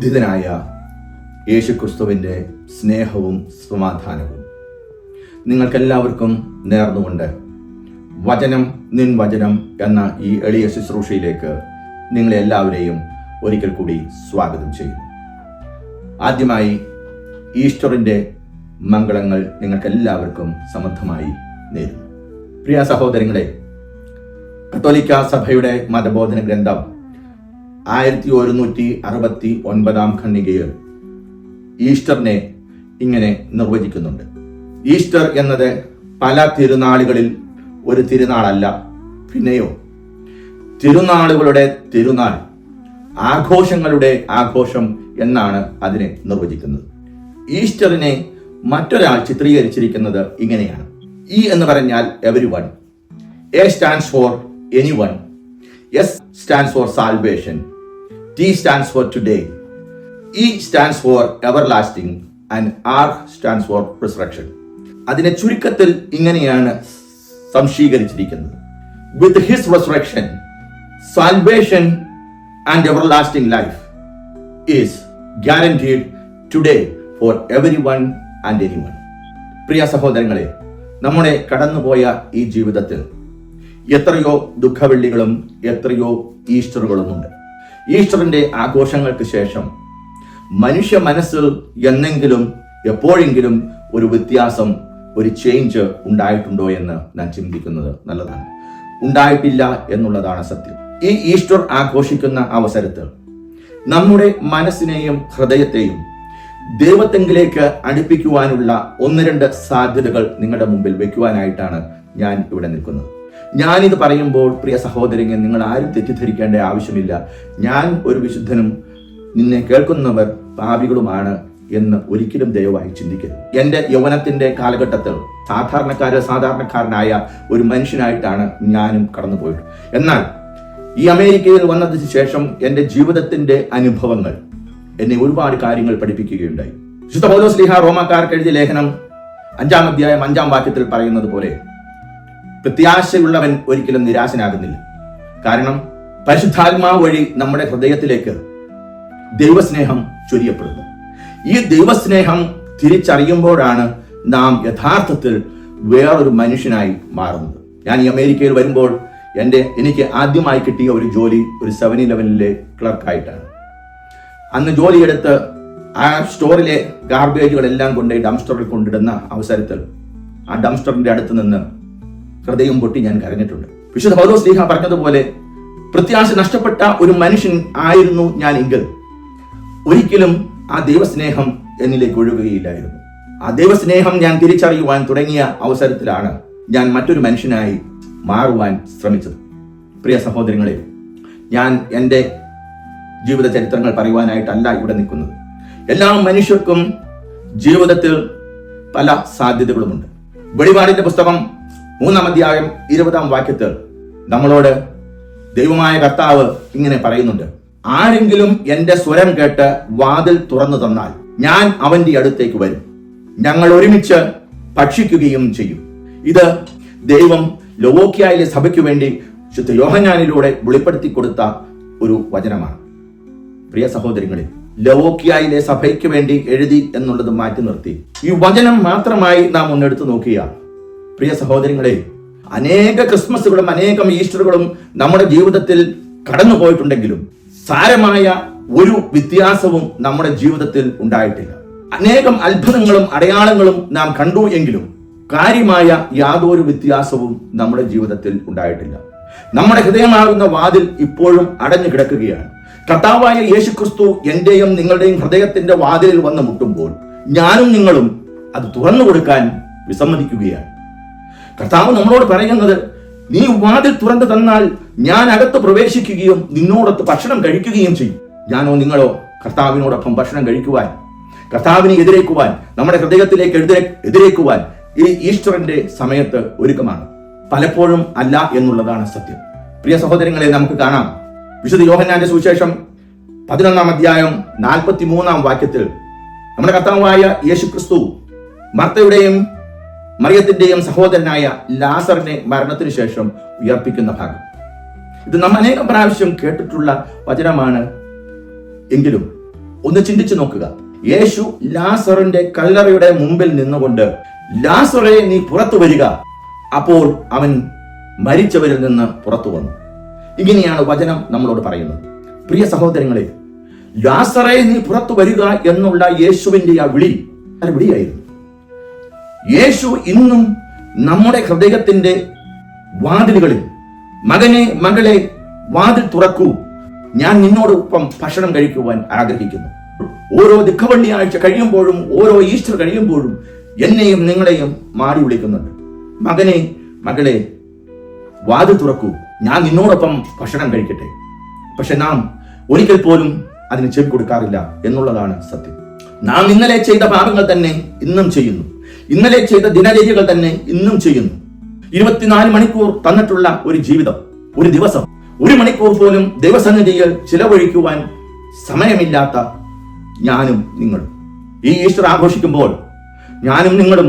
ഉദ്ധിതനായ യേശുക്രിസ്തുവിൻ്റെ സ്നേഹവും സമാധാനവും നിങ്ങൾക്കെല്ലാവർക്കും നേർന്നുകൊണ്ട് വചനം നിൻ വചനം എന്ന ഈ എളിയ ശുശ്രൂഷയിലേക്ക് നിങ്ങളെ എല്ലാവരെയും ഒരിക്കൽ കൂടി സ്വാഗതം ചെയ്യുന്നു. ആദ്യമായി ഈസ്റ്ററിൻ്റെ മംഗളങ്ങൾ നിങ്ങൾക്കെല്ലാവർക്കും സമൃദ്ധമായി നേരുന്നു. പ്രിയ സഹോദരങ്ങളെ, കത്തോലിക്ക സഭയുടെ മതബോധന ഗ്രന്ഥം 1169 ഖണ്ഡികയിൽ ഈസ്റ്ററിനെ ഇങ്ങനെ നിർവചിക്കുന്നുണ്ട്. ഈസ്റ്റർ എന്നത് പല തിരുനാളുകളിൽ ഒരു തിരുനാളല്ല, പിന്നെയോ തിരുനാളുകളുടെ തിരുനാൾ, ആഘോഷങ്ങളുടെ ആഘോഷം എന്നാണ് അതിനെ നിർവചിക്കുന്നത്. ഈസ്റ്ററിനെ മറ്റൊരാൾ ചിത്രീകരിച്ചിരിക്കുന്നത് ഇങ്ങനെയാണ്. ഇ എന്ന് പറഞ്ഞാൽ everyone, A stands for anyone, S stands for salvation, T stands for today, E stands for everlasting and R stands for resurrection. അതിനെ ചുരുക്കത്തിൽ ഇങ്ങനെയാണ് സംശീകരിച്ചിരിക്കുന്നത്. With his resurrection, salvation and everlasting life is guaranteed today for everyone and anyone. പ്രിയ സഹോദരങ്ങളെ, നമ്മുടെ കടന്നുപോയ ഈ ജീവിതത്തിൽ എത്രയോ ദുഃഖവെള്ളികളും എത്രയോ ഈസ്റ്ററുകളുമുണ്ട്. ഈസ്റ്ററിന്റെ ആഘോഷങ്ങൾക്ക് ശേഷം മനുഷ്യ മനസ്സിൽ എന്നെങ്കിലും എപ്പോഴെങ്കിലും ഒരു വ്യത്യാസം, ഒരു ചേഞ്ച് ഉണ്ടായിട്ടുണ്ടോ എന്ന് ഞാൻ ചിന്തിക്കുന്നത് നല്ലതാണ്. ഉണ്ടായിട്ടില്ല എന്നുള്ളതാണ് സത്യം. ഈ ഈസ്റ്റർ ആഘോഷിക്കുന്ന അവസരത്തിൽ നമ്മുടെ മനസ്സിനെയും ഹൃദയത്തെയും ദൈവത്തെങ്കിലേക്ക് അടുപ്പിക്കുവാനുള്ള 1-2 സാധ്യതകൾ നിങ്ങളുടെ മുമ്പിൽ വെക്കുവാനായിട്ടാണ് ഞാൻ ഇവിടെ നിൽക്കുന്നത്. ഞാനിത് പറയുമ്പോൾ പ്രിയ സഹോദരങ്ങൾ, നിങ്ങൾ ആരും തെറ്റിദ്ധരിക്കേണ്ട ആവശ്യമില്ല. ഞാൻ ഒരു വിശുദ്ധനും നിന്നെ കേൾക്കുന്നവർ പാപികളുമാണ് എന്ന് ഒരിക്കലും ദയവായി ചിന്തിക്കരുത്. എൻ്റെ യൗവനത്തിന്റെ കാലഘട്ടത്തിൽ സാധാരണക്കാരനായ ഒരു മനുഷ്യനായിട്ടാണ് ഞാനും കടന്നുപോയിട്ട്. എന്നാൽ ഈ അമേരിക്കയിൽ വന്നതിന് ശേഷം എൻ്റെ ജീവിതത്തിന്റെ അനുഭവങ്ങൾ എന്നെ ഒരുപാട് കാര്യങ്ങൾ പഠിപ്പിക്കുകയുണ്ടായി. വിശുദ്ധ പൗലോസ് ശ്ലീഹ റോമാക്കാർക്ക് എഴുതിയ ലേഖനം 5-ാം അധ്യായം 5-ാം വാക്യത്തിൽ പറയുന്നത് പോലെ, പ്രത്യാശയുള്ളവൻ ഒരിക്കലും നിരാശനാകുന്നില്ല. കാരണം പരിശുദ്ധാത്മാവ് വഴി നമ്മുടെ ഹൃദയത്തിലേക്ക് ദൈവസ്നേഹം ചൊരിയപ്പെടുന്നു. ഈ ദൈവസ്നേഹം തിരിച്ചറിയുമ്പോഴാണ് നാം യഥാർത്ഥത്തിൽ വേറൊരു മനുഷ്യനായി മാറുന്നത്. ഞാൻ ഈ അമേരിക്കയിൽ വരുമ്പോൾ എനിക്ക് ആദ്യമായി കിട്ടിയ ഒരു ജോലി ഒരു 7-Eleven ക്ലർക്കായിട്ടാണ്. അന്ന് ജോലിയെടുത്ത് ആ സ്റ്റോറിലെ ഗാർബേജുകളെല്ലാം കൊണ്ട് ഡംസ്റ്ററിൽ കൊണ്ടിടുന്ന അവസരത്തിൽ ആ ഡംസ്റ്ററിന്റെ അടുത്ത് നിന്ന് ഹൃദയം പൊട്ടി ഞാൻ കരഞ്ഞിട്ടുണ്ട്. വിശുദ്ധ പൗലോസ് ശ്ലീഹ പറഞ്ഞതുപോലെ, പ്രത്യാശ നഷ്ടപ്പെട്ട ഒരു മനുഷ്യൻ ആയിരുന്നു ഞാൻ എങ്കിൽ ഒരിക്കലും ആ ദൈവസ്നേഹം എന്നിലേക്ക് ഒഴുകുകയില്ലായിരുന്നു. ആ ദൈവസ്നേഹം ഞാൻ തിരിച്ചറിയുവാൻ തുടങ്ങിയ അവസരത്തിലാണ് ഞാൻ മറ്റൊരു മനുഷ്യനായി മാറുവാൻ ശ്രമിച്ചത്. പ്രിയ സഹോദരങ്ങളെ, ഞാൻ എൻ്റെ ജീവിത ചരിത്രങ്ങൾ പറയുവാനായിട്ടല്ല ഇവിടെ നിൽക്കുന്നത്. എല്ലാ മനുഷ്യർക്കും ജീവിതത്തിൽ പല സാധ്യതകളുമുണ്ട്. വെളിപാടിന്റെ പുസ്തകം 3-ാം അധ്യായം 20-ാം വാക്യത്തിൽ നമ്മളോട് ദൈവമായ കർത്താവ് ഇങ്ങനെ പറയുന്നുണ്ട്: ആരെങ്കിലും എന്റെ സ്വരം കേട്ട് വാതിൽ തുറന്നു തന്നാൽ ഞാൻ അവന്റെ അടുത്തേക്ക് വരും, ഞങ്ങൾ ഒരുമിച്ച് ഭക്ഷിക്കുകയും ചെയ്യും. ഇത് ദൈവം ലവോക്യായിലെ സഭയ്ക്ക് വേണ്ടി വിശുദ്ധ യോഹന്നാനിലൂടെ വെളിപ്പെടുത്തി കൊടുത്ത ഒരു വചനമാണ്. പ്രിയ സഹോദരങ്ങളെ, ലവോക്യായിലെ സഭയ്ക്ക് വേണ്ടി എഴുതി എന്നുള്ളത് മാറ്റി നിർത്തി ഈ വചനം മാത്രമായി നാം ഒന്നെടുത്ത് നോക്കിയ പ്രിയ സഹോദരങ്ങളെ, അനേക ക്രിസ്മസുകളും അനേകം ഈസ്റ്ററുകളും നമ്മുടെ ജീവിതത്തിൽ കടന്നു പോയിട്ടുണ്ടെങ്കിലും സാരമായ ഒരു വ്യത്യാസവും നമ്മുടെ ജീവിതത്തിൽ ഉണ്ടായിട്ടില്ല. അനേകം അത്ഭുതങ്ങളും അടയാളങ്ങളും നാം കണ്ടു എങ്കിലും കാര്യമായ യാതൊരു വ്യത്യാസവും നമ്മുടെ ജീവിതത്തിൽ ഉണ്ടായിട്ടില്ല. നമ്മുടെ ഹൃദയമാകുന്ന വാതിൽ ഇപ്പോഴും അടഞ്ഞു കിടക്കുകയാണ്. കർത്താവായ യേശുക്രിസ്തു എന്റെയും നിങ്ങളുടെയും ഹൃദയത്തിന്റെ വാതിലിൽ വന്ന് മുട്ടുമ്പോൾ ഞാനും നിങ്ങളും അത് തുറന്നു കൊടുക്കാൻ വിസമ്മതിക്കുകയാണ്. കർത്താവ് നമ്മളോട് പറയുന്നത്, നീ വാതിൽ തുറന്നു തന്നാൽ ഞാൻ അകത്ത് പ്രവേശിക്കുകയും നിന്നോടൊത്ത് ഭക്ഷണം കഴിക്കുകയും ചെയ്യും. ഞാനോ നിങ്ങളോ കർത്താവിനോടൊപ്പം ഭക്ഷണം കഴിക്കുവാൻ, കർത്താവിനെ എതിരേക്കുവാൻ, നമ്മുടെ ഹൃദയത്തിലേക്ക് എതിരേക്കുവാൻ ഈ ഈസ്റ്ററിന്റെ സമയത്ത് ഒരുക്കമാണ്? പലപ്പോഴും അല്ല എന്നുള്ളതാണ് സത്യം. പ്രിയ സഹോദരങ്ങളെ, നമുക്ക് കാണാം വിശുദ്ധ യോഹന്നാന്റെ സുവിശേഷം 11-ാം അധ്യായം 43-ാം വാക്യത്തിൽ നമ്മുടെ കർത്താവായ യേശുക്രിസ്തു മർത്തയുടെയും മറിയത്തിന്റെയും സഹോദരനായ ലാസറിനെ മരണത്തിന് ശേഷം ഉയർപ്പിക്കുന്ന ഭാഗം. ഇത് നാം അനേകം പ്രാവശ്യം കേട്ടിട്ടുള്ള വചനമാണ്. എങ്കിലും ഒന്ന് ചിന്തിച്ചു നോക്കുക. യേശു ലാസറിന്റെ കല്ലറയുടെ മുമ്പിൽ നിന്നുകൊണ്ട്, ലാസറേ നീ പുറത്തു വരിക. അപ്പോൾ അവൻ മരിച്ചവരിൽ നിന്ന് പുറത്തു വന്നു. ഇങ്ങനെയാണ് വചനം നമ്മളോട് പറയുന്നത്. പ്രിയ സഹോദരങ്ങളെ, ലാസറേ നീ പുറത്തു വരിക എന്നുള്ള യേശുവിന്റെ ആ വിളിയായിരുന്നു. യേശു ഇന്നും നമ്മുടെ ഹൃദയത്തിന്റെ വാതിലുകളിൽ, മകനെ മകളെ വാതിൽ തുറക്കൂ, ഞാൻ നിന്നോടൊപ്പം ഭക്ഷണം കഴിക്കുവാൻ ആഗ്രഹിക്കുന്നു. ഓരോ ദുഃഖവെള്ളിയാഴ്ച കഴിയുമ്പോഴും, ഓരോ ഈസ്റ്റർ കഴിയുമ്പോഴും എന്നെയും നിങ്ങളെയും മാറി വിളിക്കുന്നുണ്ട്. മകനെ മകളെ വാതിൽ തുറക്കൂ, ഞാൻ നിന്നോടൊപ്പം ഭക്ഷണം കഴിക്കട്ടെ. പക്ഷെ നാം ഒരിക്കൽ പോലും അതിന് ചെവി കൊടുക്കാറില്ല എന്നുള്ളതാണ് സത്യം. നാം ഇന്നലെ ചെയ്ത പാപങ്ങൾ തന്നെ ഇന്നും ചെയ്യുന്നു. ഇന്നലെ ചെയ്ത ദിനചര്യകൾ തന്നെ ഇന്നും ചെയ്യുന്നു. 24 മണിക്കൂർ തന്നിട്ടുള്ള ഒരു ജീവിതം, ഒരു ദിവസം, 1 മണിക്കൂർ പോലും ദൈവസന്നിധിയിൽ ചിലവഴിക്കുവാൻ സമയമില്ലാത്ത ഞാനും നിങ്ങളും ഈ ഈസ്റ്റർ ആഘോഷിക്കുമ്പോൾ ഞാനും നിങ്ങളും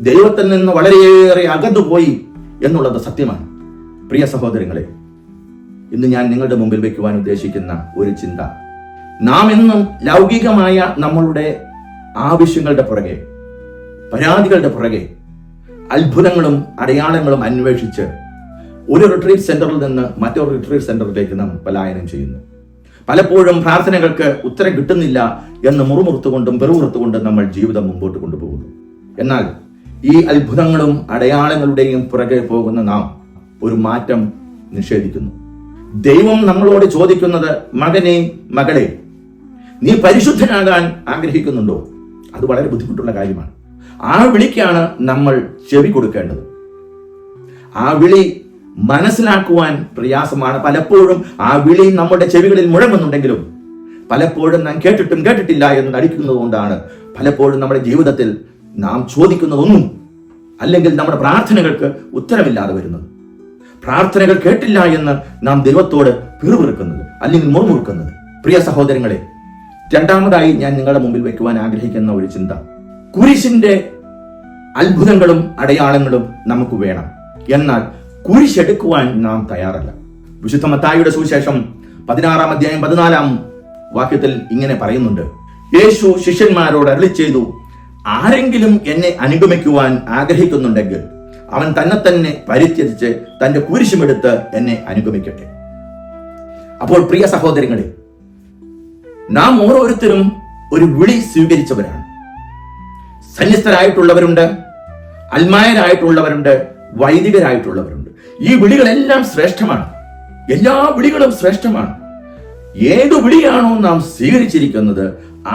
ദൈവത്തിൽ നിന്ന് വളരെയേറെ അകന്നുപോയി എന്നുള്ളത് സത്യമാണ്. പ്രിയ സഹോദരങ്ങളെ, ഇന്ന് ഞാൻ നിങ്ങളുടെ മുമ്പിൽ വയ്ക്കുവാൻ ഉദ്ദേശിക്കുന്ന ഒരു ചിന്ത, നാം എന്നും ലൗകികമായ നമ്മളുടെ ആവശ്യങ്ങളുടെ പുറകെ, പരാതികളുടെ പുറകെ, അത്ഭുതങ്ങളും അടയാളങ്ങളും അന്വേഷിച്ച് ഒരു റിട്രീറ്റ് സെന്ററിൽ നിന്ന് മറ്റൊരു റിട്രീറ്റ് സെന്ററിലേക്ക് നാം പലായനം ചെയ്യുന്നു. പലപ്പോഴും പ്രാർത്ഥനകൾക്ക് ഉത്തരം കിട്ടുന്നില്ല എന്ന് മുറുമുറുത്തുകൊണ്ടും പെറുമുറുത്തുകൊണ്ടും നമ്മൾ ജീവിതം മുമ്പോട്ട് കൊണ്ടുപോകുന്നു. എന്നാൽ ഈ അത്ഭുതങ്ങളും അടയാളങ്ങളുടെയും പുറകെ പോകുന്ന നാം ഒരു മാറ്റം നിഷേധിക്കുന്നു. ദൈവം നമ്മളോട് ചോദിക്കുന്നത്, മകനെ മകളെ നീ പരിശുദ്ധനാകാൻ ആഗ്രഹിക്കുന്നുണ്ടോ? അത് വളരെ ബുദ്ധിമുട്ടുള്ള കാര്യമാണ്. ആ വിളിക്കാണ് നമ്മൾ ചെവി കൊടുക്കേണ്ടത്. ആ വിളി മനസ്സിലാക്കുവാൻ പ്രയാസമാണ്. പലപ്പോഴും ആ വിളി നമ്മുടെ ചെവികളിൽ മുഴങ്ങുന്നുണ്ടെങ്കിലും പലപ്പോഴും നാം കേട്ടിട്ടും കേട്ടിട്ടില്ല എന്ന് നടിക്കുന്നത് കൊണ്ടാണ് പലപ്പോഴും നമ്മുടെ ജീവിതത്തിൽ നാം ചോദിക്കുന്നതൊന്നും, അല്ലെങ്കിൽ നമ്മുടെ പ്രാർത്ഥനകൾക്ക് ഉത്തരമില്ലാതെ വരുന്നത്. പ്രാർത്ഥനകൾ കേട്ടില്ല എന്ന് നാം ദൈവത്തോട് പിറുപിറുക്കുന്നത്, അല്ലെങ്കിൽ മുറുമുറുക്കുന്നത്. പ്രിയ സഹോദരങ്ങളെ, രണ്ടാമതായി ഞാൻ നിങ്ങളുടെ മുമ്പിൽ വയ്ക്കുവാൻ ആഗ്രഹിക്കുന്ന ഒരു ചിന്ത, കുരിശിന്റെ അത്ഭുതങ്ങളും അടയാളങ്ങളും നമുക്ക് വേണം, എന്നാൽ കുരിശെടുക്കുവാൻ നാം തയ്യാറല്ല. വിശുദ്ധ മത്തായിയുടെ സുവിശേഷം 16-ാം അധ്യായം 14-ാം വാക്യത്തിൽ ഇങ്ങനെ പറയുന്നുണ്ട്, യേശു ശിഷ്യന്മാരോട് അരുളി ചെയ്തു, ആരെങ്കിലും എന്നെ അനുഗമിക്കുവാൻ ആഗ്രഹിക്കുന്നുണ്ടെങ്കിൽ അവൻ തന്നെ പരിത്യജിച്ച് തന്റെ കുരിശുമെടുത്ത് എന്നെ അനുഗമിക്കട്ടെ. അപ്പോൾ പ്രിയ സഹോദരങ്ങളെ, നാം ഓരോരുത്തരും ഒരു വിളി സ്വീകരിച്ചവരാണ്. സന്യസ്തരായിട്ടുള്ളവരുണ്ട്, അൽമായരായിട്ടുള്ളവരുണ്ട്, വൈദികരായിട്ടുള്ളവരുണ്ട്. ഈ വിളികളെല്ലാം ശ്രേഷ്ഠമാണ്. എല്ലാ വിളികളും ശ്രേഷ്ഠമാണ്. ഏതു വിളിയാണോ നാം സ്വീകരിച്ചിരിക്കുന്നത്,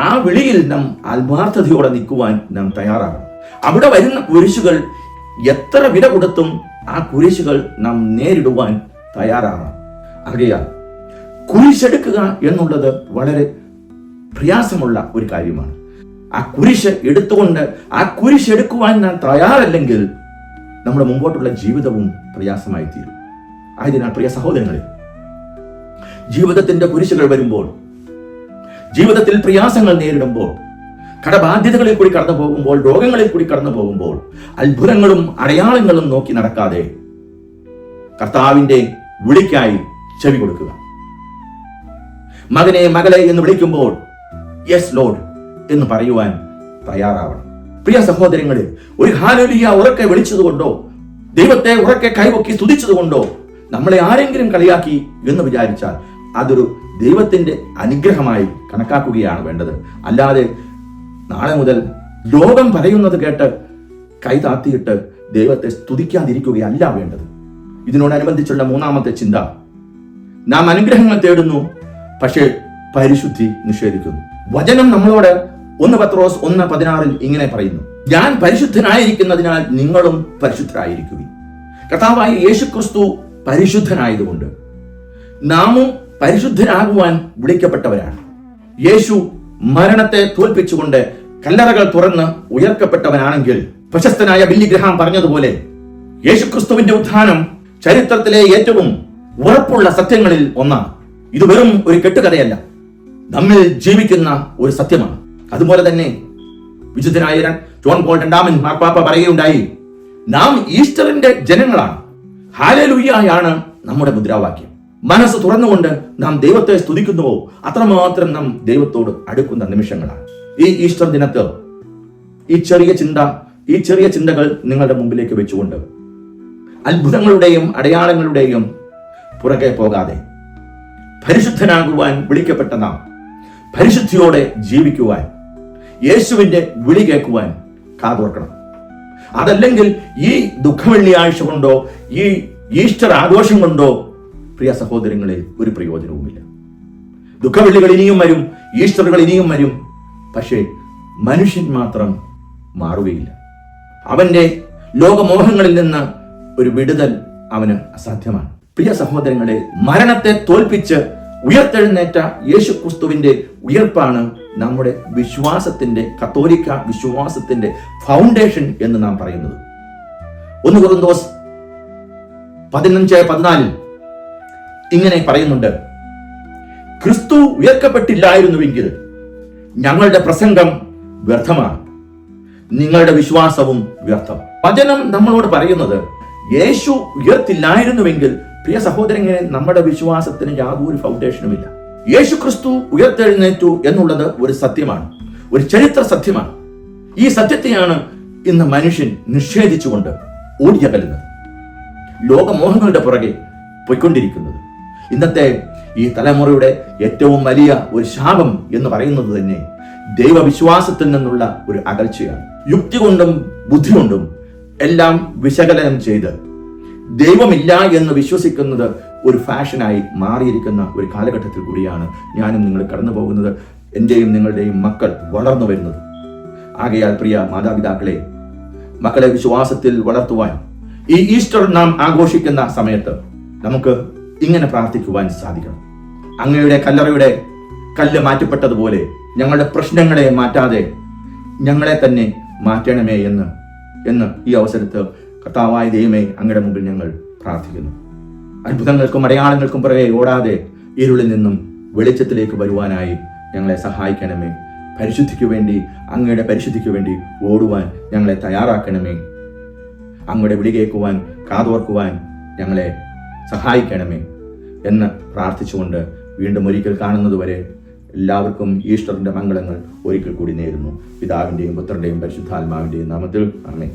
ആ വിളിയിൽ നാം ആത്മാർത്ഥതയോടെ നിൽക്കുവാൻ നാം തയ്യാറാകണം. അവിടെ വരുന്ന കുരിശുകൾ എത്ര വില കൊടുത്തും ആ കുരിശുകൾ നാം നേരിടുവാൻ തയ്യാറാകണം. ആകയാൽ കുരിശെടുക്കുക എന്നുള്ളത് വളരെ പ്രയാസമുള്ള ഒരു കാര്യമാണ്. ആ കുരിശ് എടുത്തുകൊണ്ട് ആ കുരിശെടുക്കുവാൻ നാം തയ്യാറല്ലെങ്കിൽ നമ്മുടെ മുമ്പോട്ടുള്ള ജീവിതവും പ്രയാസമായി തീരും. ആയതിനാൽ പ്രിയ സഹോദരങ്ങളെ, ജീവിതത്തിന്റെ കുരിശുകൾ വരുമ്പോൾ, ജീവിതത്തിൽ പ്രയാസങ്ങൾ നേരിടുമ്പോൾ, കടബാധ്യതകളിൽ കൂടി കടന്നു പോകുമ്പോൾ, രോഗങ്ങളിൽ കൂടി കടന്നു പോകുമ്പോൾ, അത്ഭുതങ്ങളും അടയാളങ്ങളും നോക്കി നടക്കാതെ കർത്താവിന്റെ വിളിക്കായി ചെവി കൊടുക്കുക. മകനെ മകളെ എന്ന് വിളിക്കുമ്പോൾ യെസ് ലോർഡ് എന്ന് പറയുവാൻ തയ്യാറാവണം. പ്രിയ സഹോദരങ്ങളെ, ഒരു ഹല്ലേലൂയ ഉറക്കെ വിളിച്ചതുകൊണ്ടോ, ദൈവത്തെ ഉറക്കെ കൈവക്കി സ്തുതിച്ചതുകൊണ്ടോ നമ്മളെ ആരെങ്കിലും കളിയാക്കി എന്ന് വിചാരിച്ചാൽ അതൊരു ദൈവത്തിന്റെ അനുഗ്രഹമായി കണക്കാക്കുകയാണ് വേണ്ടത്. അല്ലാതെ നാളെ മുതൽ ലോകം പറയുന്നത് കേട്ട് കൈതാത്തിയിട്ട് ദൈവത്തെ സ്തുതിക്കാതിരിക്കുകയല്ല വേണ്ടത്. ഇതിനോടനുബന്ധിച്ചുള്ള മൂന്നാമത്തെ ചിന്ത, നാം അനുഗ്രഹങ്ങൾ തേടുന്നു, പക്ഷേ പരിശുദ്ധി നിഷേധിക്കുന്നു. വചനം നമ്മളോട് 1 പത്രോസ് 1:16 ഇങ്ങനെ പറയുന്നു, ഞാൻ പരിശുദ്ധനായിരിക്കുന്നതിനാൽ നിങ്ങളും പരിശുദ്ധരായിരിക്കുകയും. കർത്താവായ യേശുക്രിസ്തു പരിശുദ്ധനായതുകൊണ്ട് നാമും പരിശുദ്ധരാകുവാൻ വിളിക്കപ്പെട്ടവരാണ്. യേശു മരണത്തെ തോൽപ്പിച്ചുകൊണ്ട് കല്ലറകൾ തുറന്ന് ഉയർക്കപ്പെട്ടവനാണെങ്കിൽ, പ്രശസ്തനായ ബില്ലി ഗ്രഹാം പറഞ്ഞതുപോലെ, യേശുക്രിസ്തുവിന്റെ ഉത്ഥാനം ചരിത്രത്തിലെ ഏറ്റവും ഉറപ്പുള്ള സത്യങ്ങളിൽ ഒന്നാണ്. ഇത് വെറും ഒരു കെട്ടുകഥയല്ല, നമ്മിൽ ജീവിക്കുന്ന ഒരു സത്യമാണ്. അതുപോലെ തന്നെ വിശുദ്ധനായ ജോൺ പോൾ രണ്ടാമൻ മാർപ്പാപ്പ പറയുകയുണ്ടായി, നാം ഈസ്റ്ററിന്റെ ജനങ്ങളാണ്. ഹല്ലേലൂയയാണ് നമ്മുടെ മുദ്രാവാക്യം. മനസ്സ് തുറന്നുകൊണ്ട് നാം ദൈവത്തെ സ്തുതിക്കുന്നുവോ അത്രമാത്രം നാം ദൈവത്തോട് അടുക്കുന്ന നിമിഷങ്ങളാണ്. ഈ ഈസ്റ്റർ ദിനത്ത് ഈ ചെറിയ ചിന്തകൾ നിങ്ങളുടെ മുമ്പിലേക്ക് വെച്ചുകൊണ്ട് അത്ഭുതങ്ങളുടെയും അടയാളങ്ങളുടെയും പുറകെ പോകാതെ പരിശുദ്ധനാകുവാൻ വിളിക്കപ്പെട്ട നാം പരിശുദ്ധിയോടെ ജീവിക്കുവാൻ, യേശുവിന്റെ വിളി കേൾക്കുവാൻ കാതോർക്കണം. അതല്ലെങ്കിൽ ഈ ദുഃഖവെള്ളിയാഴ്ച കൊണ്ടോ ഈ ഈസ്റ്റർ ആഘോഷം കൊണ്ടോ പ്രിയ സഹോദരങ്ങളെ ഒരു പ്രയോജനവുമില്ല. ദുഃഖവെള്ളികൾ ഇനിയും വരും, ഈസ്റ്ററുകൾ ഇനിയും വരും. പക്ഷേ മനുഷ്യൻ മാത്രം മാറുകയില്ല. അവന്റെ ലോകമോഹങ്ങളിൽ നിന്ന് ഒരു വിടുതൽ അവന് അസാധ്യമാണ്. പ്രിയ സഹോദരങ്ങളെ, മരണത്തെ തോൽപ്പിച്ച് ഉയർത്തെഴുന്നേറ്റ യേശു ക്രിസ്തുവിന്റെ ഉയർപ്പാണ് നമ്മുടെ വിശ്വാസത്തിന്റെ, കത്തോലിക്ക വിശ്വാസത്തിന്റെ ഫൗണ്ടേഷൻ എന്ന് നാം പറയുന്നത്. 1 കൊരിന്തോസ് 15:14 ഇങ്ങനെ പറയുന്നുണ്ട്: ക്രിസ്തു ഉയർക്കപ്പെട്ടില്ലായിരുന്നുവെങ്കിൽ ഞങ്ങളുടെ പ്രസംഗം വ്യർത്ഥമാണ്, നിങ്ങളുടെ വിശ്വാസവും വ്യർത്ഥം. വചനം നമ്മളോട് പറയുന്നത് യേശു ഉയർത്തില്ലായിരുന്നുവെങ്കിൽ പ്രിയ സഹോദരങ്ങളെ നമ്മുടെ വിശ്വാസത്തിന് യാതൊരു ഫൗണ്ടേഷനുമില്ല. യേശു ക്രിസ്തു ഉയർത്തെഴുന്നേറ്റു എന്നുള്ളത് ഒരു സത്യമാണ്, ഒരു ചരിത്ര സത്യമാണ്. ഈ സത്യത്തെയാണ് ഇന്ന് മനുഷ്യൻ നിഷേധിച്ചുകൊണ്ട് ഓടിയകലുന്നത്, ലോകമോഹങ്ങളുടെ പുറകെ പോയിക്കൊണ്ടിരിക്കുന്നത്. ഇന്നത്തെ ഈ തലമുറയുടെ ഏറ്റവും വലിയ ഒരു ശാപം എന്ന് പറയുന്നത് തന്നെ ദൈവവിശ്വാസത്തിൽ നിന്നുള്ള ഒരു അകൽച്ചയാണ്. യുക്തി കൊണ്ടും ബുദ്ധി കൊണ്ടും എല്ലാം വിശകലനം ചെയ്ത് ദൈവമില്ല എന്ന് വിശ്വസിക്കുന്നത് ഒരു ഫാഷനായി മാറിയിരിക്കുന്ന ഒരു കാലഘട്ടത്തിൽ കൂടിയാണ് ഞാനും നിങ്ങൾ കടന്നു പോകുന്നത്, എന്റെയും നിങ്ങളുടെയും മക്കൾ വളർന്നു വരുന്നത്. ആകയാൽ പ്രിയ മാതാപിതാക്കളെ, മക്കളെ വിശ്വാസത്തിൽ വളർത്തുവാൻ ഈ ഈസ്റ്റർ നാം ആഘോഷിക്കുന്ന സമയത്ത് നമുക്ക് ഇങ്ങനെ പ്രാർത്ഥിക്കുവാൻ സാധിക്കണം: അങ്ങയുടെ കല്ലറയുടെ കല്ല് മാറ്റപ്പെട്ടതുപോലെ ഞങ്ങളുടെ പ്രശ്നങ്ങളെ മാറ്റാതെ ഞങ്ങളെ തന്നെ മാറ്റണമേ എന്ന് ഈ അവസരത്ത് കർത്താവായ ദൈവമേ അങ്ങയുടെ മുമ്പിൽ ഞങ്ങൾ പ്രാർത്ഥിക്കുന്നു. അത്ഭുതങ്ങൾക്കും അടയാളങ്ങൾക്കും പുറകെ ഓടാതെ ഇരുളിൽ നിന്നും വെളിച്ചത്തിലേക്ക് വരുവാനായി ഞങ്ങളെ സഹായിക്കണമേ. പരിശുദ്ധിക്ക് വേണ്ടി, അങ്ങയുടെ പരിശുദ്ധിക്ക് വേണ്ടി ഓടുവാൻ ഞങ്ങളെ തയ്യാറാക്കണമേ. അങ്ങയുടെ വിളി കേൾക്കുവാൻ, കാതോർക്കുവാൻ ഞങ്ങളെ സഹായിക്കണമേ എന്ന് പ്രാർത്ഥിച്ചുകൊണ്ട് വീണ്ടും ഒരിക്കൽ കാണുന്നതുവരെ എല്ലാവർക്കും ഈസ്റ്ററിന്റെ മംഗളങ്ങൾ ഒരിക്കൽ കൂടി നേരുന്നു. പിതാവിന്റെയും പുത്രന്റെയും പരിശുദ്ധാത്മാവിന്റെയും നാമത്തിൽ ആമേൻ.